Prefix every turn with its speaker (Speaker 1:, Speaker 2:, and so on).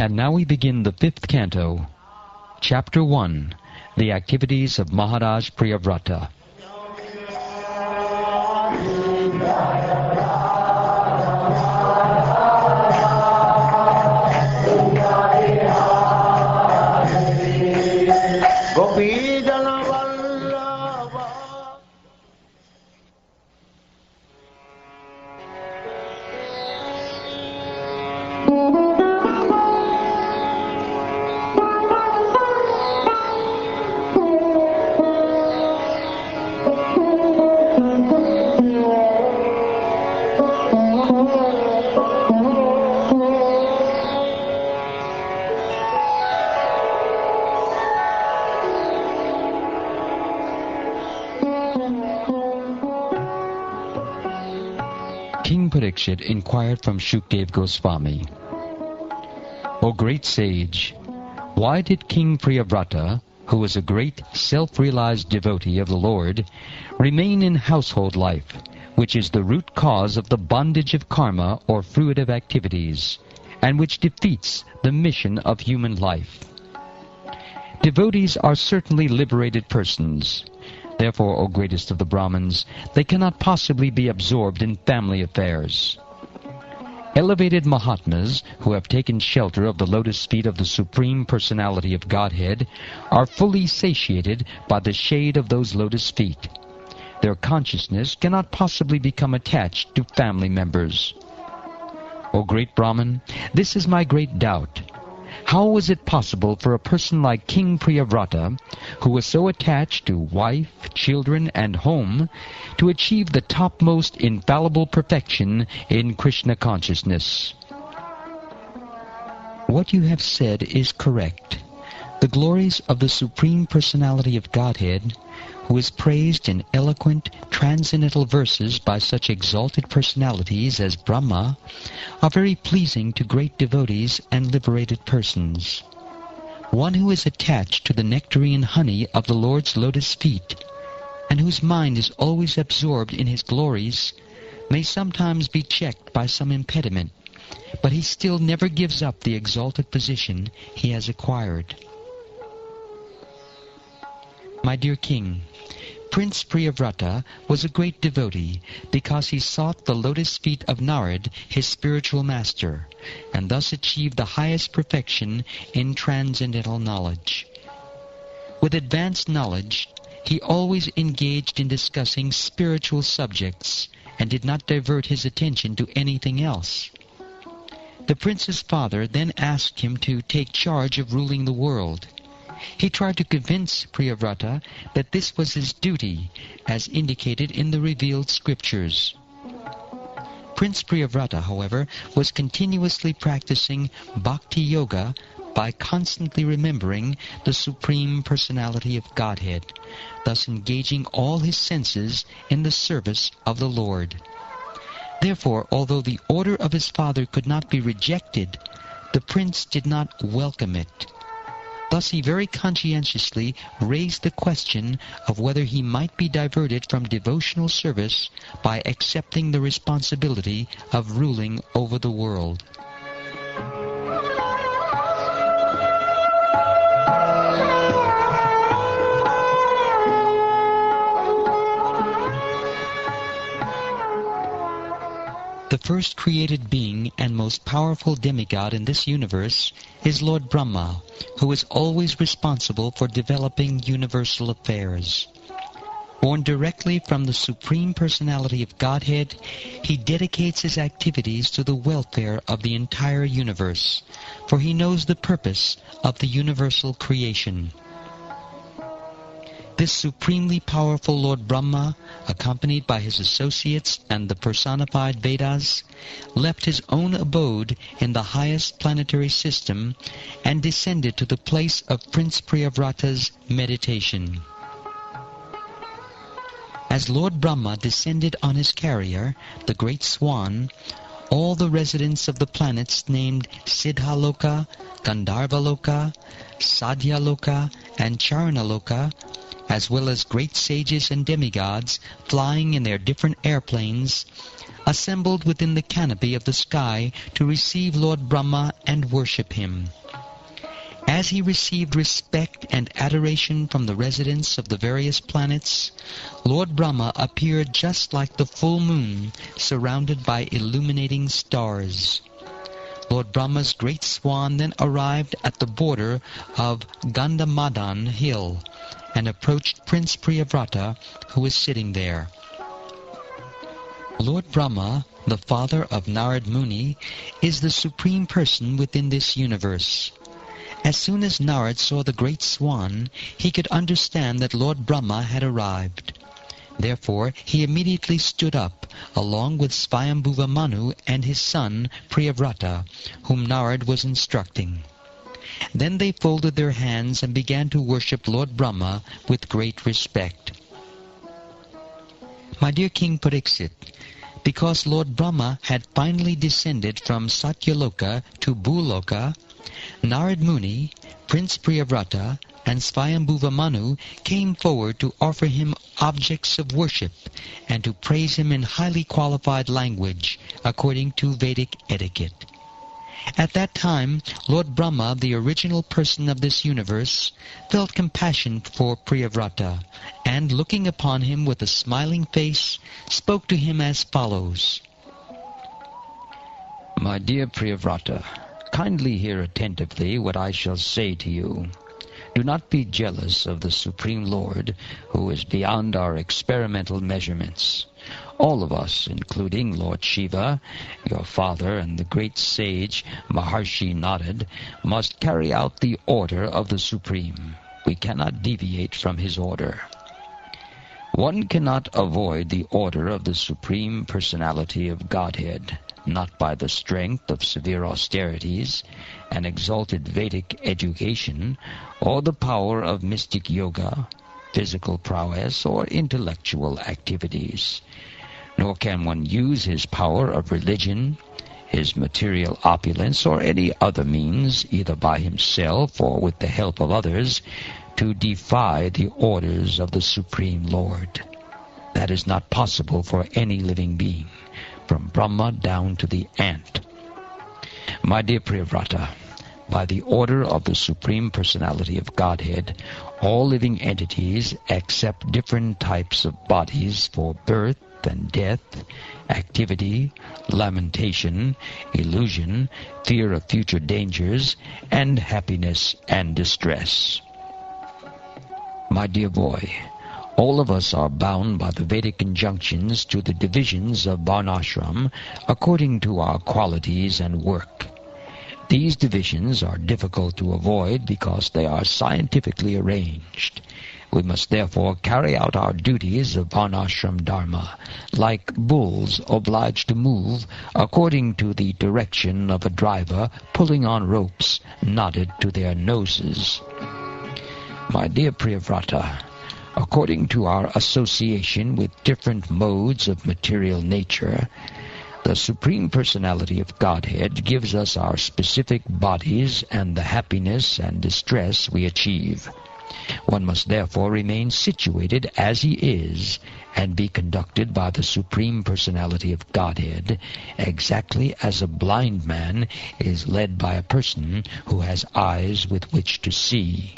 Speaker 1: And now we begin the 5th canto, Chapter 1, The Activities of Maharaj Priyavrata. King Parikshit inquired from Shukdev Goswami, O great sage, why did King Priyavrata, who was a great self-realized devotee of the Lord, remain in household life, which is the root cause of the bondage of karma or fruitive activities, and which defeats the mission of human life? Devotees are certainly liberated persons. Therefore, O greatest of the Brahmins, they cannot possibly be absorbed in family affairs. Elevated Mahatmas, who have taken shelter of the lotus feet of the Supreme Personality of Godhead, are fully satiated by the shade of those lotus feet. Their consciousness cannot possibly become attached to family members. O great Brahmin, this is my great doubt. How was it possible for a person like King Priyavrata, who was so attached to wife, children, and home, to achieve the topmost infallible perfection in Krishna consciousness? What you have said is correct. The glories of the Supreme Personality of Godhead, who is praised in eloquent, transcendental verses by such exalted personalities as Brahma, are very pleasing to great devotees and liberated persons. One who is attached to the nectarine honey of the Lord's lotus feet, and whose mind is always absorbed in his glories, may sometimes be checked by some impediment, but he still never gives up the exalted position he has acquired. My dear King, Prince Priyavrata was a great devotee because he sought the lotus feet of Narad, his spiritual master, and thus achieved the highest perfection in transcendental knowledge. With advanced knowledge, he always engaged in discussing spiritual subjects and did not divert his attention to anything else. The prince's father then asked him to take charge of ruling the world. He tried to convince Priyavrata that this was his duty, as indicated in the revealed scriptures. Prince Priyavrata, however, was continuously practicing bhakti yoga by constantly remembering the Supreme Personality of Godhead, thus engaging all his senses in the service of the Lord. Therefore, although the order of his father could not be rejected, the prince did not welcome it. Thus he very conscientiously raised the question of whether he might be diverted from devotional service by accepting the responsibility of ruling over the world. The first created being and most powerful demigod in this universe is Lord Brahma, who is always responsible for developing universal affairs. Born directly from the Supreme Personality of Godhead, he dedicates his activities to the welfare of the entire universe, for he knows the purpose of the universal creation. This supremely powerful Lord Brahma, accompanied by his associates and the personified Vedas, left his own abode in the highest planetary system and descended to the place of Prince Priyavrata's meditation. As Lord Brahma descended on his carrier, the great swan, all the residents of the planets named Siddhaloka, Gandharvaloka, Sadhyaloka, and Charanaloka, as well as great sages and demigods flying in their different airplanes, assembled within the canopy of the sky to receive Lord Brahma and worship him. As he received respect and adoration from the residents of the various planets, Lord Brahma appeared just like the full moon, surrounded by illuminating stars. Lord Brahma's great swan then arrived at the border of Gandhamadan hill and approached Prince Priyavrata, who was sitting there. Lord Brahma, the father of Narad Muni, is the supreme person within this universe. As soon as Narad saw the great swan, he could understand that Lord Brahma had arrived. Therefore he immediately stood up, along with Svayambhuva Manu and his son Priyavrata, whom Narad was instructing. Then they folded their hands and began to worship Lord Brahma with great respect. My dear King Pariksit, because Lord Brahma had finally descended from Satyaloka to Bhuloka, Narad Muni, Prince Priyavrata, and Svayambhuva Manu came forward to offer him objects of worship and to praise him in highly qualified language according to Vedic etiquette. At that time, Lord Brahma, the original person of this universe, felt compassion for Priyavrata, and looking upon him with a smiling face, spoke to him as follows.
Speaker 2: My dear Priyavrata, kindly hear attentively what I shall say to you. Do not be jealous of the Supreme Lord, who is beyond our experimental measurements. All of us, including Lord Shiva, your father, and the great sage Maharshi Narad, must carry out the order of the Supreme. We cannot deviate from his order. One cannot avoid the order of the Supreme Personality of Godhead, not by the strength of severe austerities, an exalted Vedic education, or the power of mystic yoga, physical prowess, or intellectual activities. Nor can one use his power of religion, his material opulence, or any other means, either by himself or with the help of others, to defy the orders of the Supreme Lord. That is not possible for any living being, from Brahma down to the ant. My dear Priyavrata, by the order of the Supreme Personality of Godhead, all living entities accept different types of bodies for birth and death, activity, lamentation, illusion, fear of future dangers, and happiness and distress. My dear boy, all of us are bound by the Vedic injunctions to the divisions of Varnashram according to our qualities and work. These divisions are difficult to avoid because they are scientifically arranged. We must therefore carry out our duties of Varnashram Dharma, like bulls obliged to move according to the direction of a driver pulling on ropes knotted to their noses. My dear Priyavrata, according to our association with different modes of material nature, the Supreme Personality of Godhead gives us our specific bodies and the happiness and distress we achieve. One must therefore remain situated as he is and be conducted by the Supreme Personality of Godhead, exactly as a blind man is led by a person who has eyes with which to see.